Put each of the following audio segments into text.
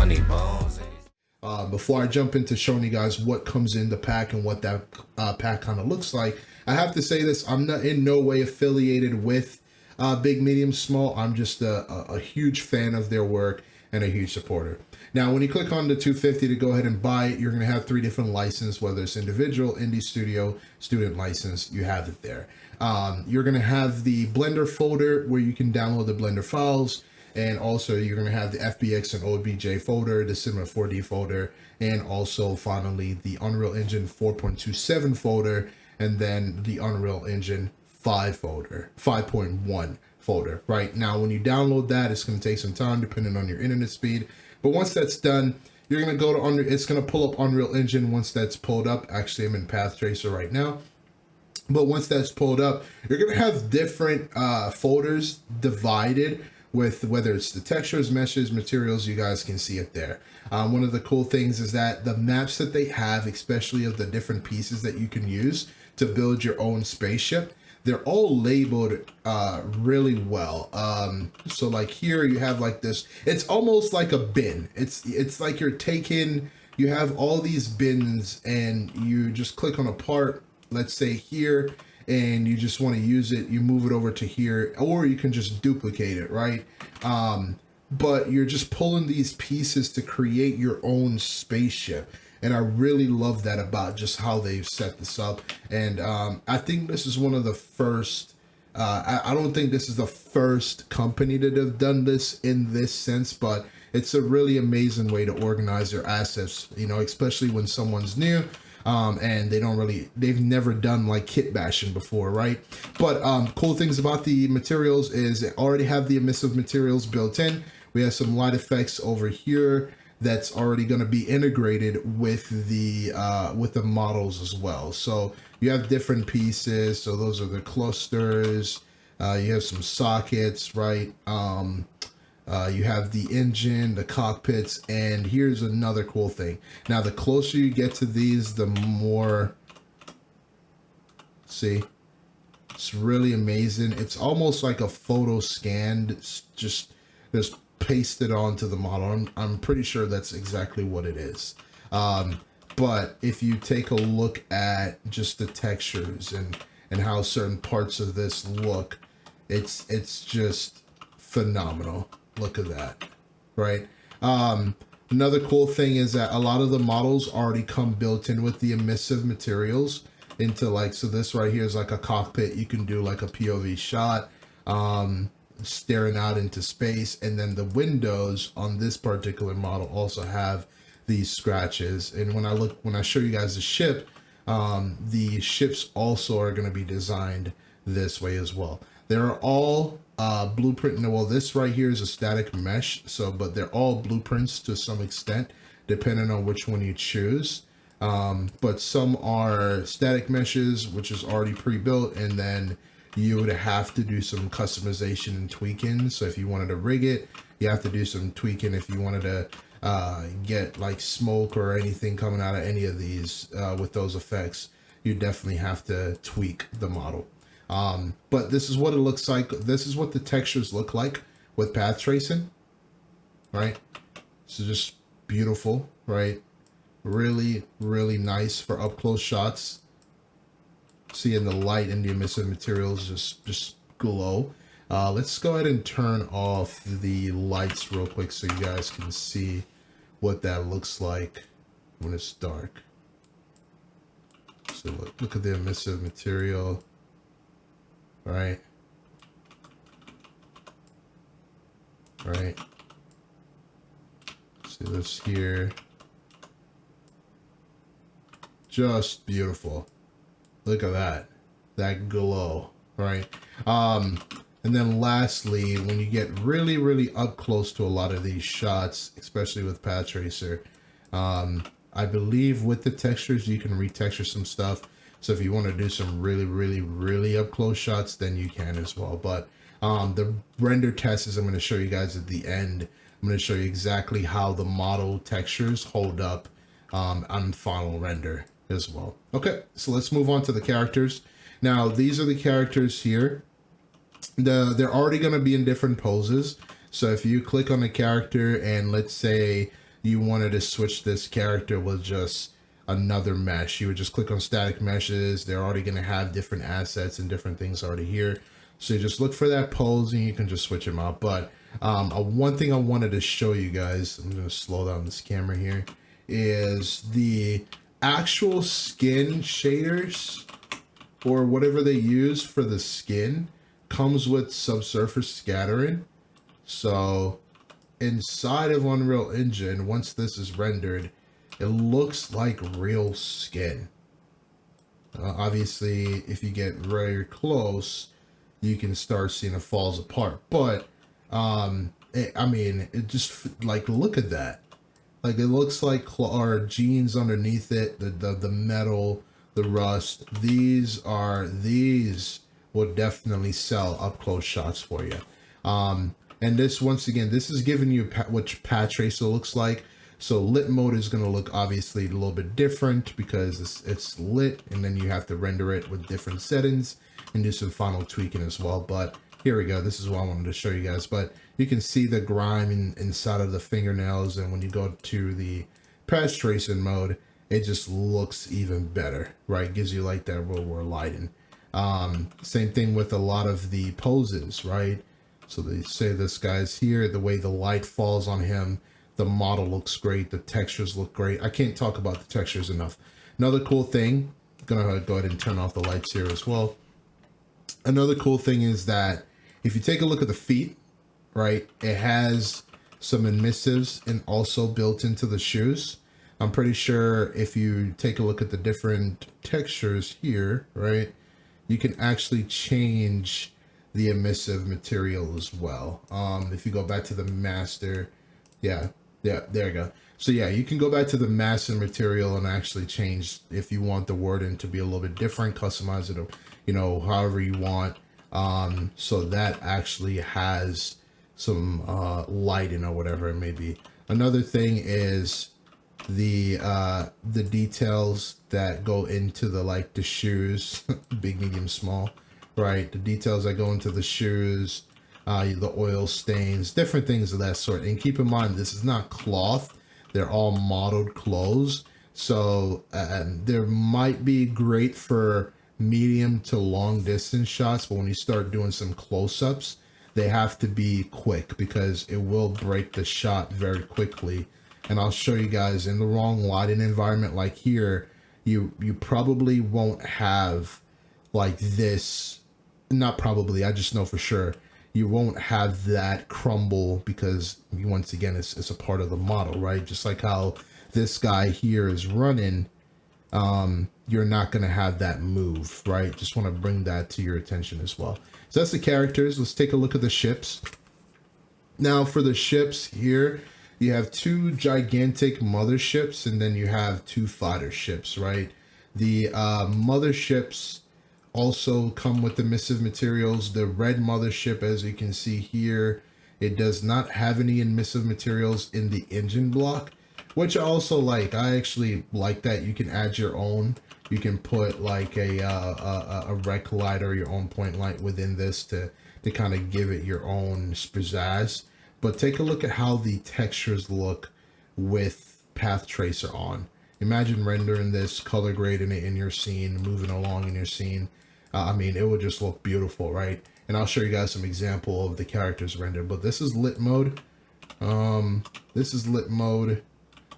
funny bones. Before I jump into showing you guys what comes in the pack and what that pack kind of looks like, I have to say this: I'm not in no way affiliated with Big Medium Small. I'm just a huge fan of their work and a huge supporter. Now, when you click on the 250 to go ahead and buy it, you're going to have 3 different licenses, whether it's individual, indie studio, student license. You have it there. You're going to have the Blender folder where you can download the Blender files. And also you're going to have the FBX and OBJ folder, the Cinema 4D folder, and also finally the Unreal Engine 4.27 folder, and then the Unreal Engine 5.1 folder. Right now, when you download that, it's going to take some time depending on your internet speed. But once that's done, you're going to go to it's going to pull up Unreal Engine. Once that's pulled up, actually I'm in Path Tracer right now. But once that's pulled up, you're going to have different folders divided with whether it's the textures, meshes, materials. You guys can see it there. One of the cool things is that the maps that they have, especially of the different pieces that you can use to build your own spaceship, they're all labeled really well. So like here you have like this, it's almost like a bin. It's like you have all these bins and you just click on a part, let's say here, and you just want to use it, you move it over to here, or you can just duplicate it, right? But you're just pulling these pieces to create your own spaceship. And I really love that about just how they've set this up. And I think this is one of the first, I don't think this is the first company that have done this in this sense, but it's a really amazing way to organize your assets, you know, especially when someone's new. And they've never done like kit bashing before, right? But cool things about the materials is they already have the emissive materials built in. We have some light effects over here that's already going to be integrated with the models as well. So you have different pieces. So those are the clusters. You have some sockets, right? You have the engine, the cockpits, and here's another cool thing. Now, the closer you get to these, the more, see, it's really amazing. It's almost like a photo scanned, just pasted onto the model. I'm pretty sure that's exactly what it is. But if you take a look at just the textures and how certain parts of this look, it's just phenomenal. Look at that, right? Another cool thing is that a lot of the models already come built in with the emissive materials into like, so this right here is like a cockpit. You can do like a POV shot, staring out into space. And then the windows on this particular model also have these scratches. And when I show you guys the ship, the ships also are going to be designed this way as well. They're all blueprint. Well, this right here is a static mesh, but they're all blueprints to some extent, depending on which one you choose. But some are static meshes, which is already pre-built, and then you would have to do some customization and tweaking. So if you wanted to rig it, you have to do some tweaking. If you wanted to get like smoke or anything coming out of any of these with those effects, you definitely have to tweak the model. But this is what it looks like. This is what the textures look like with path tracing, right? So just beautiful, right? Really, really nice for up close shots. Seeing the light and the emissive materials just glow. Let's go ahead and turn off the lights real quick so you guys can see what that looks like when it's dark. So look at the emissive material. Right. See this here. Just beautiful. Look at that glow, right? And then lastly, when you get really, really up close to a lot of these shots, especially with Path Tracer, I believe with the textures, you can retexture some stuff. So if you want to do some really, really, really up close shots, then you can as well. But the render tests I'm going to show you guys at the end. I'm going to show you exactly how the model textures hold up on final render as well. Okay, so let's move on to the characters. Now, these are the characters here. They're already going to be in different poses. So if you click on the character and let's say you wanted to switch this character with just another mesh, you would just click on static meshes. They're already going to have different assets and different things already here. So you just look for that pose and you can just switch them out. But one thing I wanted to show you guys, I'm going to slow down this camera here, is the actual skin shaders or whatever they use for the skin comes with subsurface scattering. So inside of Unreal Engine, once this is rendered, it looks like real skin. Obviously, if you get very close, you can start seeing it falls apart. But I mean, it just like, look at that. Like, it looks like our jeans underneath it, the metal, the rust. These will definitely sell up close shots for you. And this, once again, this is giving you what path tracer looks like. So lit mode is going to look obviously a little bit different because it's lit, and then you have to render it with different settings and do some final tweaking as well. But here we go. This is what I wanted to show you guys. But you can see the grime inside of the fingernails, and when you go to the path tracing mode, it just looks even better, right? Gives you like that real world lighting. Same thing with a lot of the poses, right? So they say this guy's here, the way the light falls on him, the model looks great, the textures look great. I can't talk about the textures enough. Another cool thing, I'm gonna go ahead and turn off the lights here as well. Another cool thing is that if you take a look at the feet, right, it has some emissives and also built into the shoes. I'm pretty sure if you take a look at the different textures here, right, you can actually change the emissive material as well. If you go back to the master, yeah, there you go. So yeah, you can go back to the master material and actually change if you want the wording to be a little bit different, customize it, you know, however you want. So that actually has some lighting or whatever it may be. Another thing is the details that go into the shoes, big, medium, small, right? The details that go into the shoes, the oil stains, different things of that sort. And keep in mind, this is not cloth. They're all modeled clothes. So there might be great for medium to long distance shots, but when you start doing some close-ups, they have to be quick because it will break the shot very quickly. And I'll show you guys in the wrong lighting environment like here, you probably won't have like this. Not probably, I just know for sure you won't have that crumble because once again it's a part of the model, right? Just like how this guy here is running, you're not going to have that move, right? Just want to bring that to your attention as well. So that's the characters. Let's take a look at the ships. Now for the ships here, you have two gigantic motherships and then you have two fighter ships, right? The motherships also come with emissive materials. The red mothership, as you can see here, it does not have any emissive materials in the engine block, which I also like. I actually like that. You can add your own. You can put like a rec light or your own point light within this to kind of give it your own pizzazz. But take a look at how the textures look with Path Tracer on. Imagine rendering this, color grading it in your scene, moving along in your scene. I mean, it would just look beautiful, right? And I'll show you guys some example of the characters rendered. But this is lit mode. This is lit mode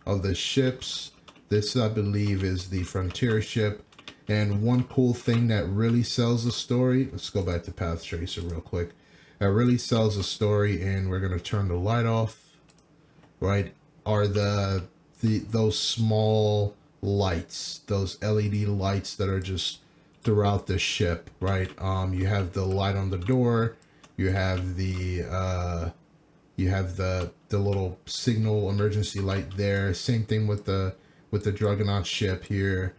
of the ships. This, I believe, is the Frontier ship. And one cool thing that really sells the story, let's go back to Path Tracer real quick. That really sells the story, and we're gonna turn the light off, right? Are those small lights, those LED lights that are just throughout the ship, right? You have the light on the door, you have the little signal emergency light there. Same thing with the Juggernaut ship here.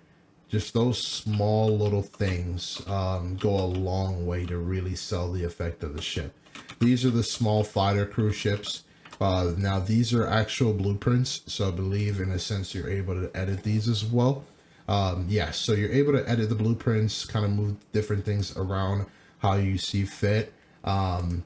Just those small little things go a long way to really sell the effect of the ship. These are the small fighter crew ships. Now these are actual blueprints, so I believe in a sense you're able to edit these as well. Yes, so you're able to edit the blueprints, kind of move different things around how you see fit. Yep,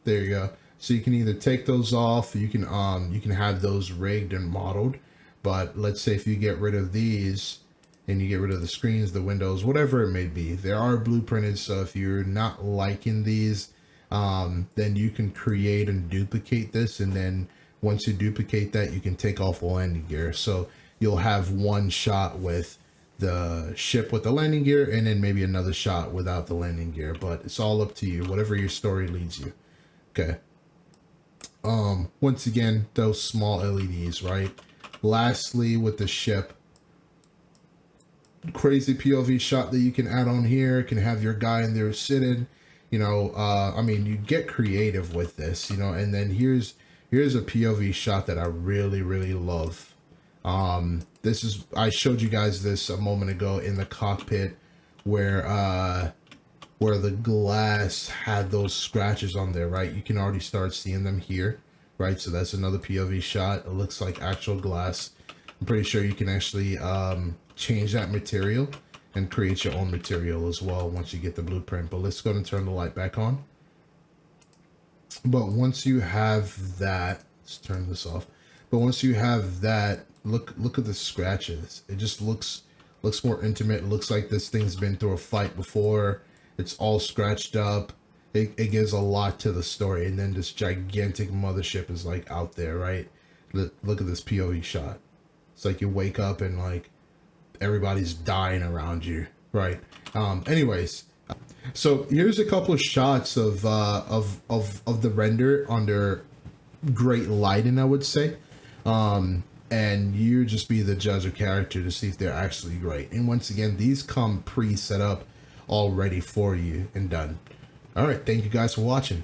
there you go. So you can either take those off, you can have those rigged and modeled. But let's say if you get rid of these and you get rid of the screens, the windows, whatever it may be, they are blueprinted. So if you're not liking these, then you can create and duplicate this, and then once you duplicate that, you can take off the landing gear. So you'll have one shot with the ship with the landing gear, and then maybe another shot without the landing gear. But it's all up to you, whatever your story leads you. Okay. Once again, those small LEDs, right? Lastly, with the ship, crazy POV shot that you can add on here, can have your guy in there sitting, you know, I mean, you get creative with this, you know. And then here's a POV shot that I really love. This is, I showed you guys this a moment ago in the cockpit where the glass had those scratches on there, right? You can already start seeing them here, right? So that's another POV shot. It looks like actual glass. I'm pretty sure you can actually change that material and create your own material as well once you get the blueprint. But let's go and turn the light back on. But once you have that, let's turn this off. But once you have that, look at the scratches. It just looks more intimate. It looks like this thing's been through a fight before. It's all scratched up. It gives a lot to the story. And then this gigantic mothership is like out there, right? Look at this POV shot. It's like you wake up and like everybody's dying around you, right? Anyways, so here's a couple of shots of the render under great lighting, I would say. And you just be the judge of character to see if they're actually great. And once again, these come pre-set up already for you and done. All right, thank you guys for watching.